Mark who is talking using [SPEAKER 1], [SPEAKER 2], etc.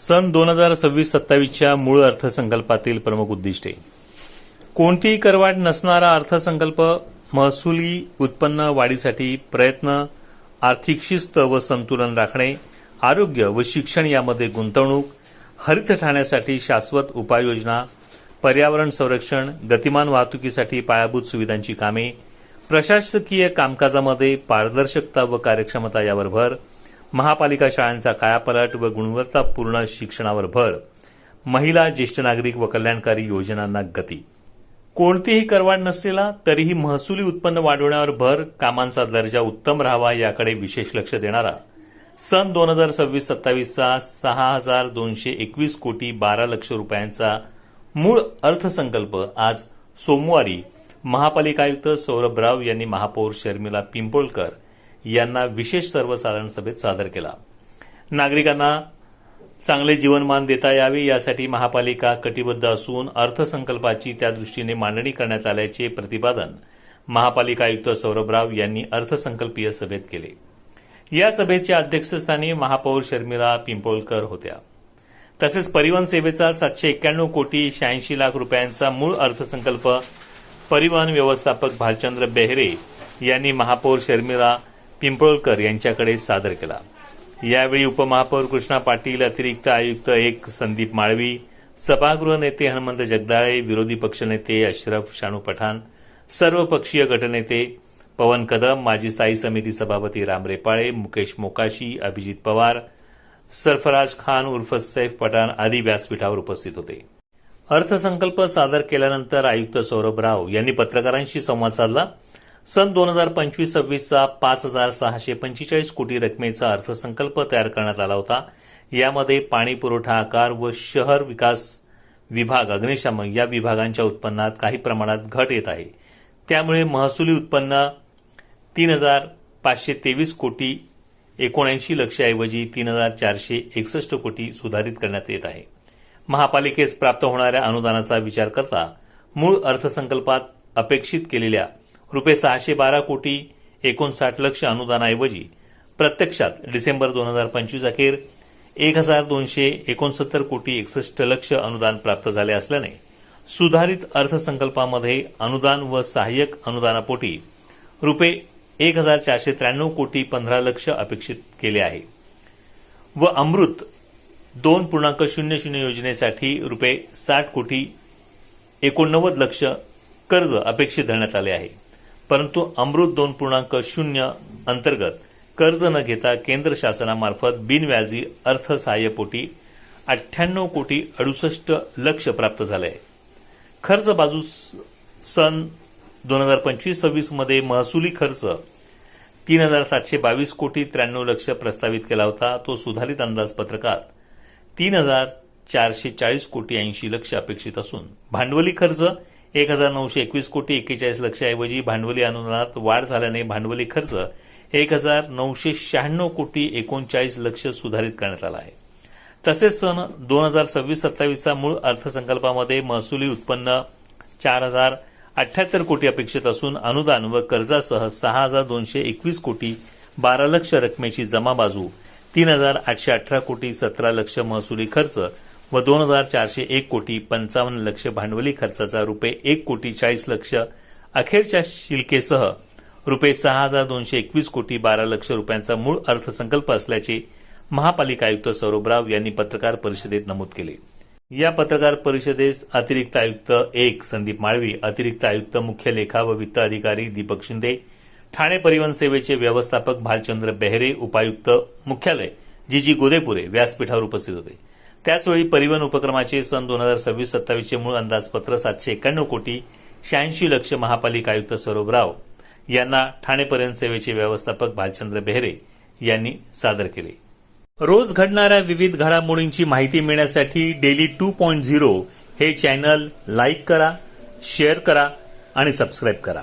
[SPEAKER 1] सन 2026-27च्या मूळ अर्थसंकल्पातील प्रमुख उद्दिष्टे. कोणतीही करवाढ नसणारा अर्थसंकल्प, महसुली उत्पन्न वाढीसाठी प्रयत्न, आर्थिक शिस्त व संतुलन राखणे, आरोग्य व शिक्षण यामध्ये गुंतवणूक, हरित ठाण्यासाठी शाश्वत उपाययोजना, पर्यावरण संरक्षण, गतिमान वाहतुकीसाठी पायाभूत सुविधांची कामे, प्रशासकीय कामकाजामध्ये पारदर्शकता व कार्यक्षमता यावर भर, महापालिका शाळांचा कायापालट व गुणवत्तापूर्ण शिक्षणावर भर, महिला, ज्येष्ठ नागरिक व कल्याणकारी योजनांना गती. कोणतीही करवाढ नसलेला तरीही महसुली उत्पन्न वाढवण्यावर भर, कामांचा दर्जा उत्तम राहावा याकडे विशेष लक्ष देणारा सन 2026-27चा 6,221 कोटी 12 लक्ष रुपयांचा मूळ अर्थसंकल्प आज सोमवारी महापालिका आयुक्त सौरभ राव यांनी महापौर शर्मिला पिंपळकर यांना विशेष सर्वसाधारण सभेत सादर केला. नागरिकांना चांगले जीवनमान देता यावे यासाठी महापालिका कटिबद्ध असून अर्थसंकल्पाची त्या दृष्टीने मांडणी करण्यात आल्याचे प्रतिपादन महापालिका आयुक्त सौरभ राव यांनी अर्थसंकल्पीय सभेत केले. या सभेच्या अध्यक्षस्थानी महापौर शर्मिला पिंपळकर होत्या. तसेच परिवहन सेवेचा 791 कोटी 86 लाख रुपयांचा मूळ अर्थसंकल्प परिवहन व्यवस्थापक भालचंद्र बेहरे यांनी महापौर शर्मिला पिंपळकर यांच्याकडे सादर केला. यावेळी उपमहापौर कृष्णा पाटील, अतिरिक्त आयुक्त 1 संदीप माळवी, सभागृह नेते हनुमंत जगदाळे, विरोधी पक्षनेते अशरफ शानू पठाण, सर्वपक्षीय गटनेते पवन कदम, माजी स्थायी समिती सभापती राम रेपाळे, मुकेश मोकाशी, अभिजित पवार, सरफराज खान उर्फ सैफ पठाण आदी व्यासपीठावर उपस्थित होते. अर्थसंकल्प सादर केल्यानंतर आयुक्त सौरभ राव यांनी पत्रकारांशी संवाद साधला. सन 2025-26चा 5,645 कोटी रकमेचा अर्थसंकल्प तयार करण्यात आला होता. यामध्ये पाणी पुरवठा आकार व शहर विकास विभाग, अग्निशमन या विभागांच्या उत्पन्नात काही प्रमाणात घट येत आहे. त्यामुळे महसुली उत्पन्न 3,523 कोटी 79 लक्षऐवजी 3,461 कोटी सुधारित करण्यात येत आहे. महापालिकेस प्राप्त होणाऱ्या अनुदानाचा विचार करता मूळ अर्थसंकल्पात अपेक्षित केलेल्या रुपये 612 कोटी 59 लक्ष अनुदानाऐवजी प्रत्यक्षात डिसेंबर 2025 अखेर 1,269 कोटी 61 लक्ष अनुदान प्राप्त झाले असल्याने सुधारित अर्थसंकल्पामध्ये अनुदान व सहाय्यक अनुदानापोटी रुपये 1,493 कोटी 15 लक्ष अपेक्षित केले आहे व अमृत 2.00 योजनेसाठी रुपये 60 कोटी 89 लक्ष कर्ज अपेक्षित धरण्यात आले आहे. परंतु अमृत 2.0 अंतर्गत कर्ज न घेता केंद्र शासनामार्फत बिनव्याजी अर्थसहाय्यपोटी 98 कोटी 68 लक्ष प्राप्त झाले आहे. खर्च बाजूस सन 2025-26 मध्ये महसुली खर्च 3,722 कोटी 93 लक्ष प्रस्तावित केला होता. तो सुधारित अंदाजपत्रकात 3,440 कोटी 80 लक्ष अपेक्षित असून भांडवली खर्च 1,921 कोटी 41 लक्षऐवजी भांडवली अनुदानात वाढ झाल्याने भांडवली खर्च 1,996 कोटी 39 लक्ष सुधारित करण्यात आला आहे. तसेच सन 2026-27चा मूळ अर्थसंकल्पामध्ये महसुली उत्पन्न 4,078 कोटी अपेक्षित असून अनुदान व कर्जासह 6,221 कोटी 12 लक्ष रकमेची जमा बाजू 3,818 कोटी 17 लक्ष महसुली खर्च व 2,401 कोटी 55 लक्ष भांडवली खर्चाचा रुपये 1 कोटी 40 लक्ष अखेरच्या शिल्केसह रुपये 6,221 कोटी 12 लक्ष रुपयांचा मूळ अर्थसंकल्प असल्याचे महापालिका आयुक्त सौरभ राव यांनी पत्रकार परिषदेत नमूद केले. या पत्रकार परिषदेस अतिरिक्त आयुक्त 1 संदीप माळवी, अतिरिक्त आयुक्त मुख्य लेखा व वित्त अधिकारी दीपक शिंदे, ठाणे परिवहन सेवेचे व्यवस्थापक भालचंद्र बेहरे, उपायुक्त मुख्यालय जी गोदेपुरे व्यासपीठावर उपस्थित होते. त्याचवेळी परिवहन उपक्रमाचे सन 2026-27चे मूळ अंदाजपत्र 791 कोटी 86 लक्ष महापालिका आयुक्त सौरभ राव यांना ठाणे परिवहन सेवेचे व्यवस्थापक भालचंद्र बेहरे यांनी सादर केले. रोज घडणाऱ्या विविध घडामोडींची माहिती मिळण्यासाठी डेली 2.0 हे चॅनल लाईक करा, शेअर करा आणि सबस्क्राईब करा.